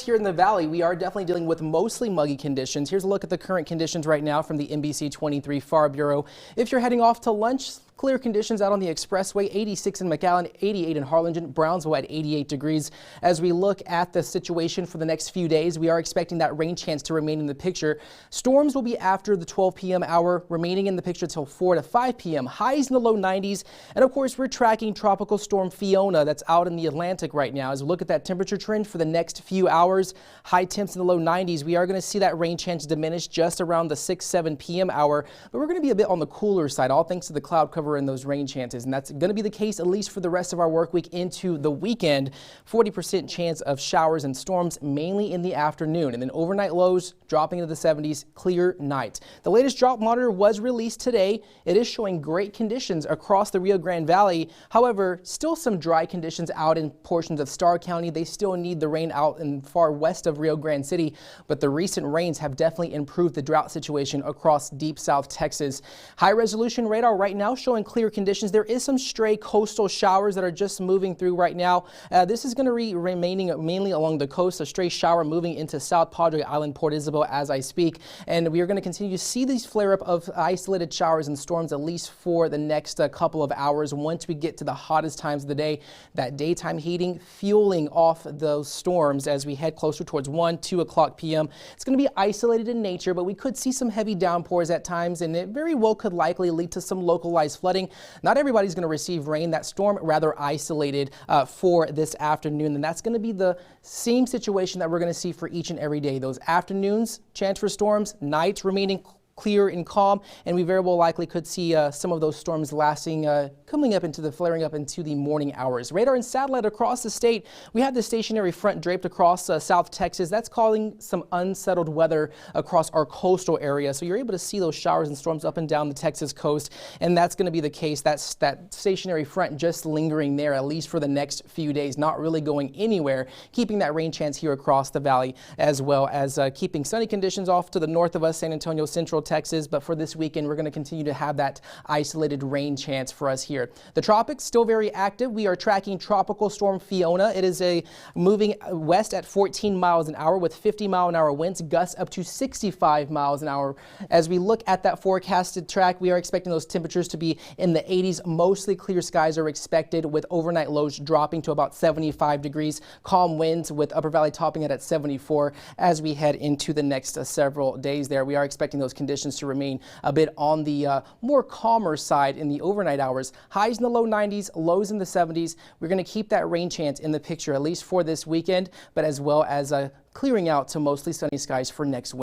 Here in the valley, we are definitely dealing with mostly muggy conditions. Here's a look at the current conditions right now from the NBC 23 Far Bureau. If you're heading off to lunch, clear conditions out on the expressway, 86 in McAllen, 88 in Harlingen, Brownsville at 88 degrees. As we look at the situation for the next few days, we are expecting that rain chance to remain in the picture. Storms will be after the 12 p.m. hour, remaining in the picture till 4 to 5 p.m. Highs in the low 90s. And of course, we're tracking Tropical Storm Fiona that's out in the Atlantic right now. As we look at that temperature trend for the next few hours, high temps in the low 90s. We are going to see that rain chance diminish just around the 6-7 p.m. hour, but we're going to be a bit on the cooler side, all thanks to the cloud cover and those rain chances. And that's going to be the case at least for the rest of our work week into the weekend. 40% chance of showers and storms mainly in the afternoon, and then overnight lows dropping into the 70s, clear night. The latest drought monitor was released today. It is showing great conditions across the Rio Grande Valley. However, still some dry conditions out in portions of Starr County. They still need the rain out in far west of Rio Grande City, but the recent rains have definitely improved the drought situation across deep South Texas. High resolution radar right now showing clear conditions. There is some stray coastal showers that are just moving through right now. This is going to be remaining mainly along the coast. A stray shower moving into South Padre Island, Port Isabel as I speak, and we are going to continue to see these flare up of isolated showers and storms at least for the next couple of hours. Once we get to the hottest times of the day, that daytime heating fueling off those storms as we head closer towards 1-2 o'clock p.m. It's going to be isolated in nature, but we could see some heavy downpours at times, and it very well could likely lead to some localized flooding. Not everybody's going to receive rain. That storm rather isolated for this afternoon, and that's going to be the same situation that we're going to see for each and every day. Those afternoons, chance for storms, nights remaining clear and calm, and we very well likely could see some of those storms lasting, flaring up into the morning hours. Radar and satellite across the state. We have the stationary front draped across South Texas. That's causing some unsettled weather across our coastal area. So you're able to see those showers and storms up and down the Texas coast, and that's going to be the case. That's that stationary front just lingering there at least for the next few days, not really going anywhere, keeping that rain chance here across the valley, as well as keeping sunny conditions off to the north of us, San Antonio, Central Texas. But for this weekend, we're going to continue to have that isolated rain chance for us here. The tropics still very active. We are tracking Tropical Storm Fiona. It is moving west at 14 miles an hour with 50-mile-an-hour winds, gusts up to 65 miles an hour. As we look at that forecasted track, we are expecting those temperatures to be in the 80s. Mostly clear skies are expected, with overnight lows dropping to about 75 degrees. Calm winds with Upper Valley topping it at 74 as we head into the next several days there. We are expecting those conditions to remain a bit on the more calmer side in the overnight hours. Highs in the low 90s, lows in the 70s. We're going to keep that rain chance in the picture at least for this weekend, but as well as clearing out to mostly sunny skies for next week.